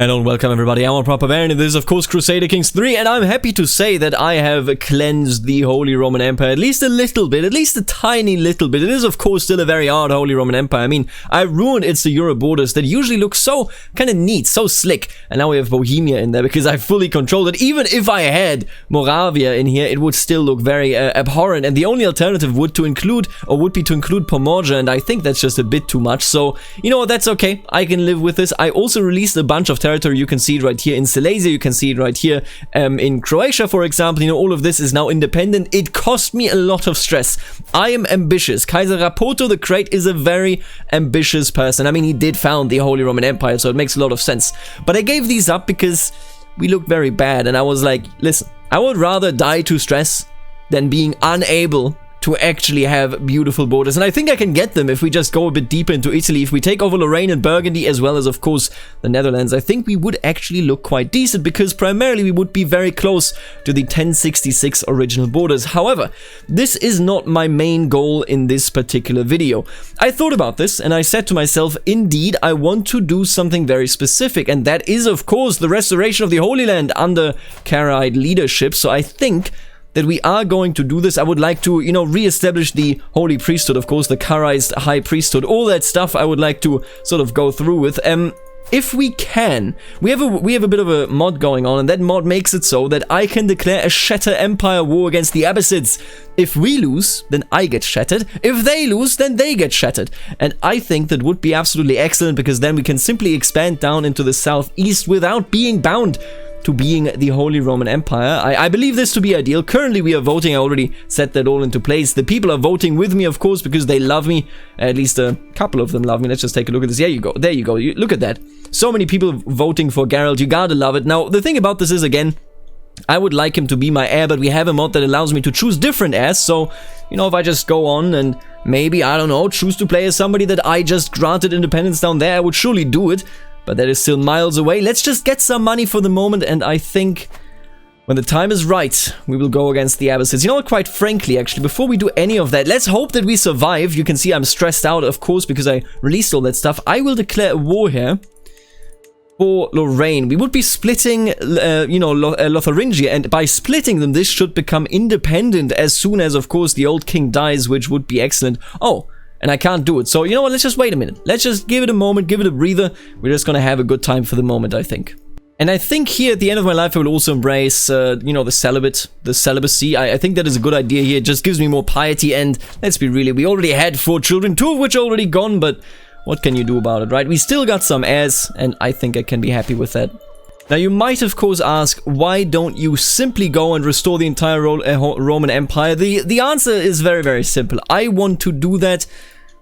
Hello and welcome everybody, I'm Bavarian and this is of course Crusader Kings 3, and I'm happy to say that I have cleansed the Holy Roman Empire at least a little bit, at least a tiny little bit. It is of course still a very odd Holy Roman Empire. I mean, I ruined its Europe borders that usually look so kind of neat, so slick, and now we have Bohemia in there because I fully controlled it. Even if I had Moravia in here, it would still look very abhorrent, and the only alternative would be to include Pomorja, and I think that's just a bit too much, so you know what, that's okay, I can live with this. I also released a bunch of territory. You can see it right here in Silesia, you can see it right here in Croatia, for example. You know, all of this is now independent. It cost me a lot of stress. I am ambitious. Kaiser Rapoto the Great is a very ambitious person. I mean, he did found the Holy Roman Empire, so it makes a lot of sense. But I gave these up because we look very bad, and I was like, listen, I would rather die to stress than being unable to actually have beautiful borders. And I think I can get them if we just go a bit deeper into Italy. If we take over Lorraine and Burgundy, as well as, of course, the Netherlands, I think we would actually look quite decent, because primarily we would be very close to the 1066 original borders. However, this is not my main goal in this particular video. I thought about this, and I said to myself, indeed, I want to do something very specific, and that is, of course, the restoration of the Holy Land under Karaite leadership. So I think that we are going to do this. I would like to, you know, re-establish the Holy Priesthood, of course, the Karaite High Priesthood, all that stuff I would like to sort of go through with. If we can, we have a bit of a mod going on, and that mod makes it so that I can declare a Shatter Empire war against the Abbasids. If we lose, then I get shattered. If they lose, then they get shattered. And I think that would be absolutely excellent, because then we can simply expand down into the southeast without being bound to being the Holy Roman Empire. I believe this to be ideal. Currently we are voting. I already set that all into place. The people are voting with me, of course, because they love me. At least a couple of them love me. Let's just take a look at this. There you go. There you go. Look at that. So many people voting for Geralt. You gotta love it. Now, the thing about this is, again, I would like him to be my heir, but we have a mod that allows me to choose different heirs. So, you know, if I just go on and maybe, I don't know, choose to play as somebody that I just granted independence down there, I would surely do it. But that is still miles away. Let's just get some money for the moment, and I think when the time is right, we will go against the Abbasids. You know what, quite frankly, actually, before we do any of that, let's hope that we survive. You can see I'm stressed out, of course, because I released all that stuff. I will declare a war here for Lorraine. We would be splitting, you know, Lotharingia, and by splitting them, this should become independent as soon as, of course, the old king dies, which would be excellent. Oh, and I can't do it. So, you know what, let's just wait a minute. Let's just give it a moment, give it a breather. We're just gonna have a good time for the moment, I think. And I think here at the end of my life, I will also embrace, you know, the celibacy. I think that is a good idea here. It just gives me more piety, and let's be real, we already had 4 children, 2 of which are already gone, but what can you do about it, right? We still got some heirs, and I think I can be happy with that. Now, you might, of course, ask, why don't you simply go and restore the entire Roman Empire? The answer is very, very simple. I want to do that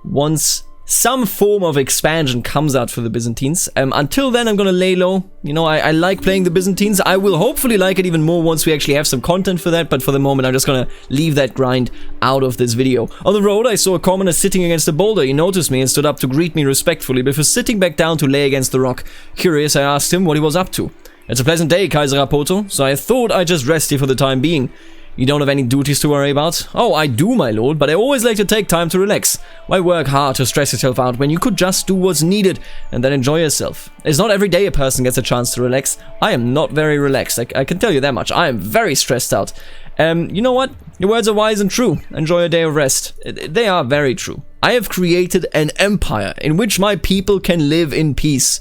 once some form of expansion comes out for the Byzantines. Until then, I'm gonna lay low. You know, I like playing the Byzantines. I will hopefully like it even more once we actually have some content for that, but for the moment, I'm just gonna leave that grind out of this video. On the road, I saw a commoner sitting against a boulder. He noticed me and stood up to greet me respectfully, before sitting back down to lay against the rock. Curious, I asked him what he was up to. It's a pleasant day, Kaiser Rapoto, so I thought I'd just rest here for the time being. You don't have any duties to worry about? Oh, I do, my lord, but I always like to take time to relax. Why work hard to stress yourself out when you could just do what's needed and then enjoy yourself? It's not every day a person gets a chance to relax. I am not very relaxed, I can tell you that much. I am very stressed out. You know what? Your words are wise and true. Enjoy a day of rest. They are very true. I have created an empire in which my people can live in peace.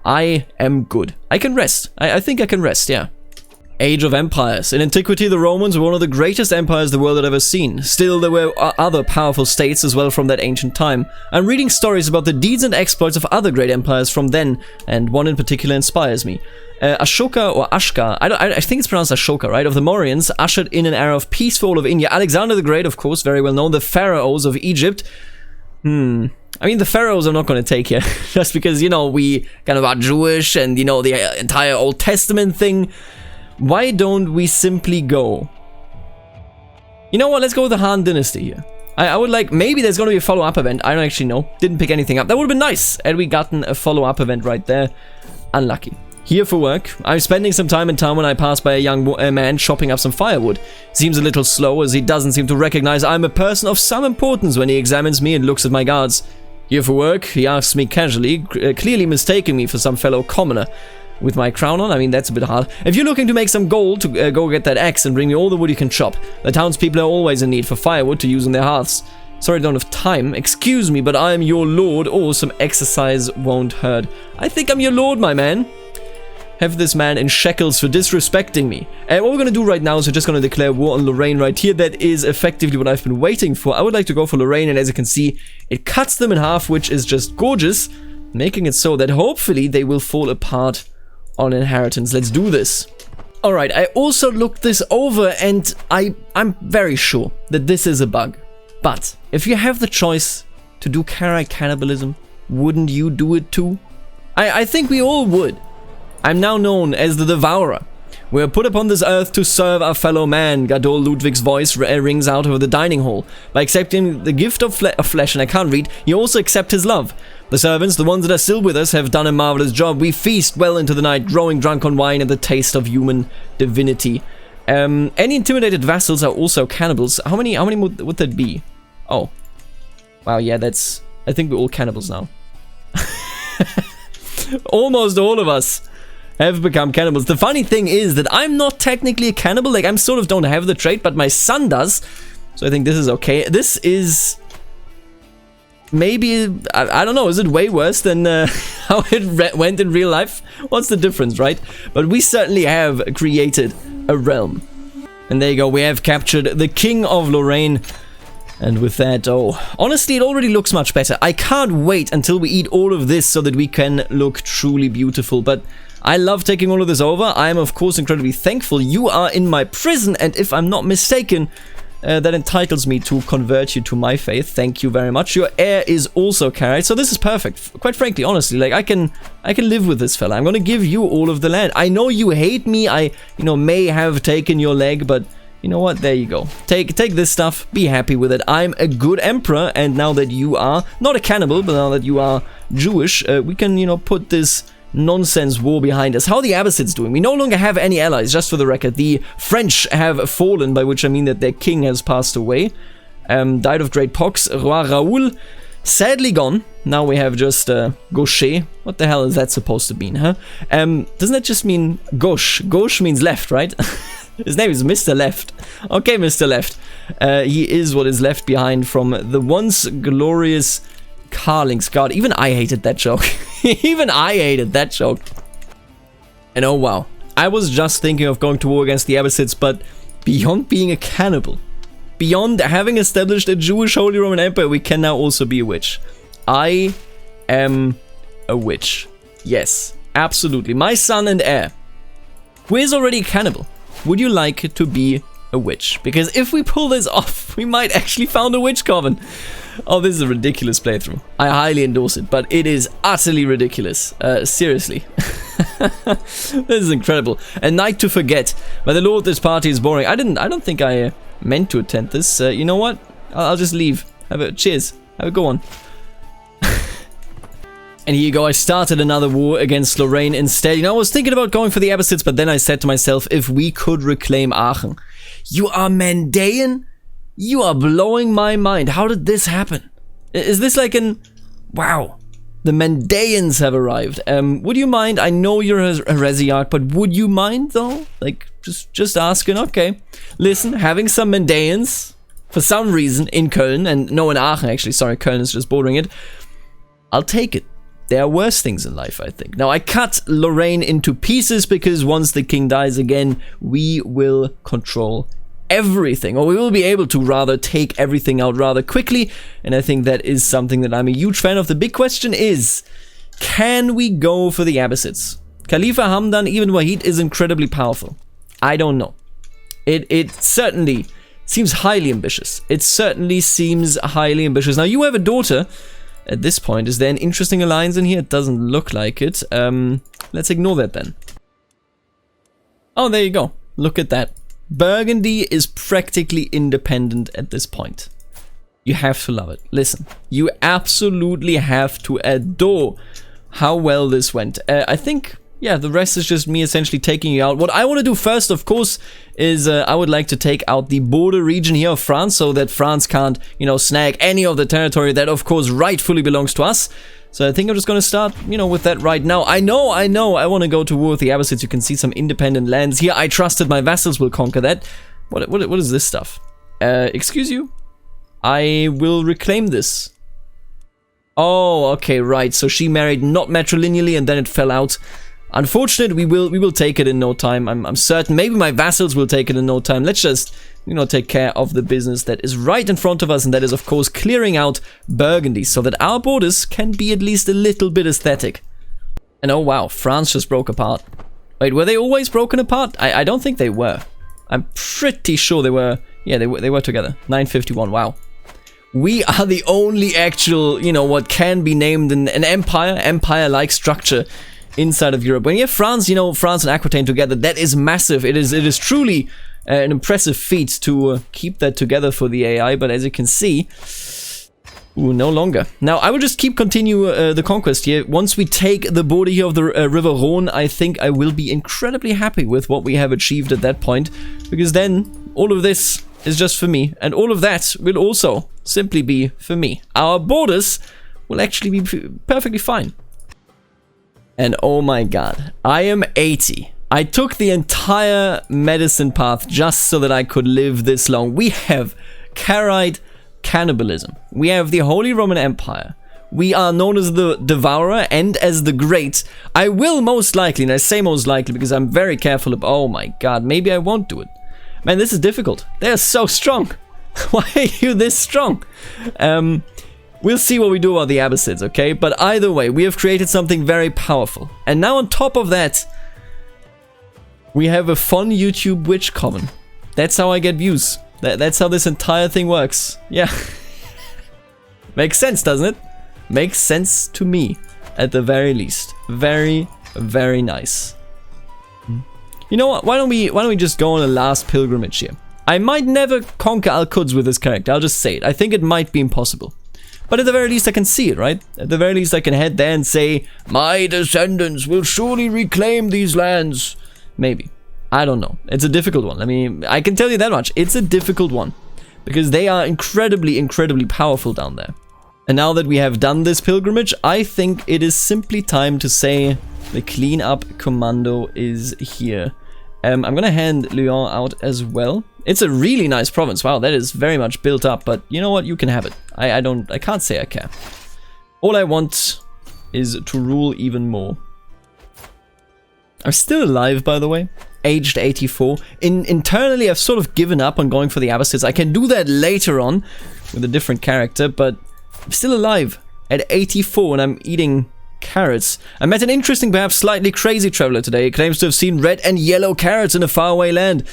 I am good. I can rest. I think I can rest, yeah. Age of Empires. In antiquity, the Romans were one of the greatest empires the world had ever seen. Still, there were other powerful states as well from that ancient time. I'm reading stories about the deeds and exploits of other great empires from then, and one in particular inspires me. Ashoka or Ashka, I think it's pronounced Ashoka, right, of the Mauryans, ushered in an era of peace for all of India. Alexander the Great, of course, very well known. The pharaohs of Egypt. I mean, the pharaohs I'm not going to take here, just because, you know, we kind of are Jewish, and, you know, the entire Old Testament thing. Why don't we simply go? You know what, let's go with the Han Dynasty here. I would like, maybe there's going to be a follow-up event. I don't actually know. Didn't pick anything up. That would have been nice had we gotten a follow-up event right there. Unlucky. Here for work. I'm spending some time in town when I pass by a young man chopping up some firewood. Seems a little slow, as he doesn't seem to recognize I'm a person of some importance when he examines me and looks at my guards. Here for work, he asks me casually, clearly mistaking me for some fellow commoner. with my crown on. I mean, that's a bit hard. If you're looking to make some gold, to go get that axe and bring me all the wood you can chop. The townspeople are always in need for firewood to use on their hearths. Sorry I don't have time. Excuse me, but I am your lord. Oh, some exercise won't hurt. I think I'm your lord, my man. Have this man in shackles for disrespecting me. And what we're gonna do right now is we're just gonna declare war on Lorraine right here. That is effectively what I've been waiting for. I would like to go for Lorraine, and as you can see, it cuts them in half, which is just gorgeous, making it so that hopefully they will fall apart on inheritance. Let's do this. Alright, I also looked this over, and I'm very sure that this is a bug. But if you have the choice to do Kharai cannibalism, wouldn't you do it too? I think we all would. I'm now known as the Devourer. We are put upon this earth to serve our fellow man. Gadol Ludwig's voice rings out over the dining hall. By accepting the gift of flesh, and I can't read, you also accept his love. The servants, the ones that are still with us, have done a marvelous job. We feast well into the night, growing drunk on wine and the taste of human divinity. Any intimidated vassals are also cannibals. How many would that be? Oh. Wow, yeah, that's... I think we're all cannibals now. Almost all of us have become cannibals. The funny thing is that I'm not technically a cannibal. Like, I'm sort of don't have the trait, but my son does. So I think this is okay. This is... maybe... I don't know. Is it way worse than how it went in real life? What's the difference, right? But we certainly have created a realm. And there you go. We have captured the King of Lorraine. And with that, oh, honestly, it already looks much better. I can't wait until we eat all of this so that we can look truly beautiful. But I love taking all of this over. I am, of course, incredibly thankful. You are in my prison, and if I'm not mistaken, that entitles me to convert you to my faith. Thank you very much. Your heir is also Kharai, so this is perfect. Quite frankly, honestly, like, I can live with this fella. I'm gonna give you all of the land. I know you hate me. I, may have taken your leg, but... you know what? There you go. Take this stuff. Be happy with it. I'm a good emperor, and now that you are not a cannibal, but now that you are Jewish, we can, put this nonsense war behind us. How are the Abbasids doing? We no longer have any allies, just for the record. The French have fallen, by which I mean that their king has passed away. Died of great pox. Roi Raoul, sadly gone. Now we have just Gaucher. What the hell is that supposed to mean, huh? Doesn't that just mean gauche? Gauche means left, right? His name is Mr. Left. Okay, Mr. Left. He is what is left behind from the once glorious Carlings. God, even I hated that joke. Even I hated that joke. And oh wow. I was just thinking of going to war against the Abbasids, but beyond being a cannibal, beyond having established a Jewish Holy Roman Empire, we can now also be a witch. I am a witch. Yes, absolutely. My son and heir, who is already a cannibal. Would you like to be a witch? Because if we pull this off, we might actually found a witch coven. Oh, this is a ridiculous playthrough. I highly endorse it, but it is utterly ridiculous. Seriously. This is incredible. A night to forget. By the Lord, this party is boring. I don't think I meant to attend this. You know what? I'll just leave. Cheers. Have a good one. And here you go, I started another war against Lorraine instead. I was thinking about going for the Abbasids, but then I said to myself, if we could reclaim Aachen. You are Mandaean? You are blowing my mind. How did this happen? Is this like an... wow. The Mandaeans have arrived. Would you mind? I know you're a heresiarch, but would you mind, though? Like, just asking. Okay. Listen, having some Mandaeans, for some reason, in Köln, and no, in Aachen, actually. Sorry, Köln is just bordering it. I'll take it. There are worse things in life, I think. Now, I cut Lorraine into pieces because once the king dies again, we will control everything. Or we will be able to rather take everything out rather quickly. And I think that is something that I'm a huge fan of. The big question is, can we go for the Abbasids? Khalifa Hamdan, even Wahid, is incredibly powerful. I don't know. It certainly seems highly ambitious. It certainly seems highly ambitious. Now, you have a daughter. At this point, is there an interesting alliance in here? It doesn't look like it. Let's ignore that then. Oh, there you go. Look at that. Burgundy is practically independent at this point. You have to love it. Listen, you absolutely have to adore how well this went. I think, yeah, the rest is just me essentially taking you out. What I want to do first, of course, is I would like to take out the border region here of France so that France can't, snag any of the territory that, of course, rightfully belongs to us. So I think I'm just gonna start, you know, with that right now. I know, I want to go to war with the Abbasids. You can see some independent lands here. I trusted my vassals will conquer that. What is this stuff? Excuse you? I will reclaim this. Oh, okay, right. So she married not matrilineally and then it fell out. Unfortunate, we will take it in no time. I'm certain. Maybe my vassals will take it in no time. Let's just, you know, take care of the business that is right in front of us, and that is, of course, clearing out Burgundy so that our borders can be at least a little bit aesthetic. And oh wow, France just broke apart. Wait, were they always broken apart? I don't think they were. I'm pretty sure they were. Yeah, they were together. 951. Wow. We are the only actual, you know, what can be named an empire-like structure inside of Europe. When you have France, you know, France and Aquitaine together, that is massive. It is truly an impressive feat to keep that together for the AI, but as you can see, no longer. Now, I will just continue the conquest here. Once we take the border here of the River Rhone, I think I will be incredibly happy with what we have achieved at that point, because then all of this is just for me, and all of that will also simply be for me. Our borders will actually be perfectly fine. And oh my god, I am 80. I took the entire medicine path just so that I could live this long. We have carried cannibalism. We have the Holy Roman Empire. We are known as the Devourer and as the Great. I will most likely, and I say most likely because I'm very careful of, oh my god, maybe I won't do it. Man, this is difficult. They're so strong. Why are you this strong? We'll see what we do about the Abbasids, okay? But either way, we have created something very powerful. And now on top of that, we have a fun YouTube witch coven. That's how I get views. That's how this entire thing works. Yeah. Makes sense, doesn't it? Makes sense to me, at the very least. Very, very nice. You know what? Why don't we just go on a last pilgrimage here? I might never conquer Al-Quds with this character. I'll just say it. I think it might be impossible. But at the very least I can see it, right? At the very least I can head there and say, my descendants will surely reclaim these lands. Maybe. I don't know. It's a difficult one. I mean, I can tell you that much. It's a difficult one. Because they are incredibly, incredibly powerful down there. And now that we have done this pilgrimage, I think it is simply time to say the cleanup commando is here. I'm gonna hand Lyon out as well. It's a really nice province. Wow, that is very much built up, but you know what? You can have it. I can't say I care. All I want is to rule even more. I'm still alive, by the way. Aged 84. Internally, I've sort of given up on going for the Abbasids. I can do that later on with a different character, but I'm still alive at 84 and I'm eating carrots. I met an interesting, perhaps slightly crazy traveler today. He claims to have seen red and yellow carrots in a faraway land.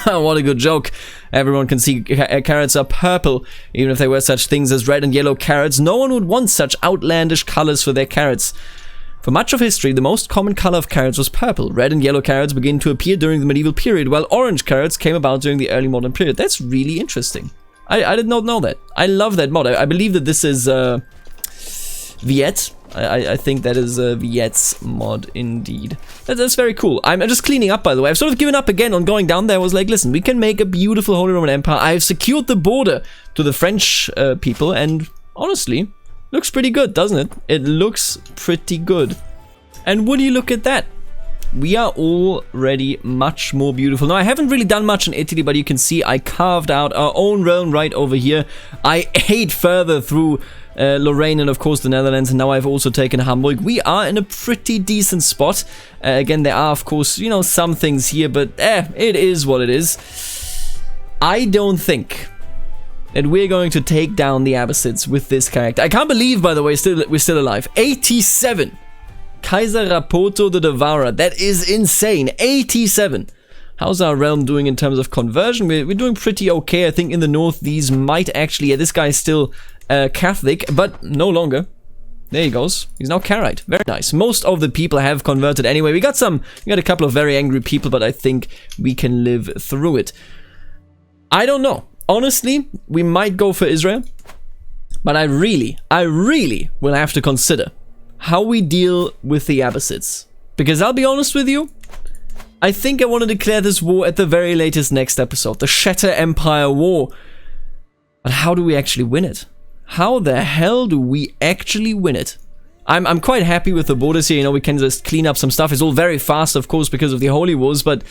What a good joke. Everyone can see carrots are purple. Even if there were such things as red and yellow carrots, no one would want such outlandish colors for their carrots. For much of history, the most common color of carrots was purple. Red and yellow carrots began to appear during the medieval period, while orange carrots came about during the early modern period. That's really interesting. I did not know that. I love that mod. I believe that this is Viet. I think that is Viet's mod indeed. That's very cool. I'm just cleaning up, by the way. I've sort of given up again on going down there. I was like, listen, we can make a beautiful Holy Roman Empire. I've secured the border to the French people, and honestly, looks pretty good, doesn't it? It looks pretty good. And would you look at that? We are already much more beautiful. Now, I haven't really done much in Italy, but you can see I carved out our own realm right over here. I ate further through Lorraine and, of course, the Netherlands, and now I've also taken Hamburg. We are in a pretty decent spot. Again, there are, of course, you know, some things here, but it is what it is. I don't think that we're going to take down the Abbasids with this character. I can't believe, by the way, we're still alive. 87! Kaiser Rapoto the Devourer. That is insane. 87. How's our realm doing in terms of conversion? We're doing pretty okay. I think in the north these might actually... Yeah, this guy is still Catholic, but no longer. There he goes. He's now Karaite. Very nice. Most of the people have converted anyway. We got a couple of very angry people, but I think we can live through it. I don't know. Honestly, we might go for Israel, but I really will have to consider how we deal with the Abbasids. Because I'll be honest with you, I think I want to declare this war at the very latest next episode, the Shatter Empire War. But how do we actually win it? How the hell do we actually win it? I'm quite happy with the borders here. You know, we can just clean up some stuff. It's all very fast, of course, because of the Holy Wars, but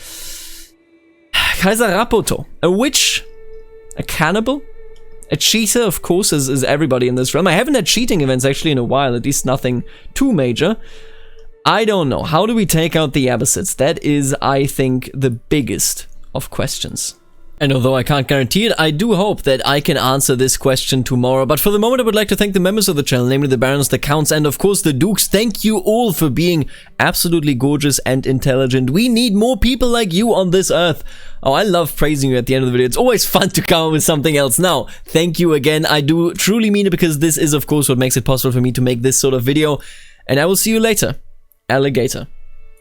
Kaiser Rapoto, a witch, a cannibal, a cheater, of course, as everybody in this realm. I haven't had cheating events actually in a while, at least nothing too major. I don't know. How do we take out the Abbasids? That is, I think, the biggest of questions. And although I can't guarantee it, I do hope that I can answer this question tomorrow. But for the moment, I would like to thank the members of the channel, namely the Barons, the Counts, and of course the Dukes. Thank you all for being absolutely gorgeous and intelligent. We need more people like you on this earth. Oh, I love praising you at the end of the video. It's always fun to come up with something else. Now, thank you again. I do truly mean it, because this is, of course, what makes it possible for me to make this sort of video. And I will see you later. Alligator.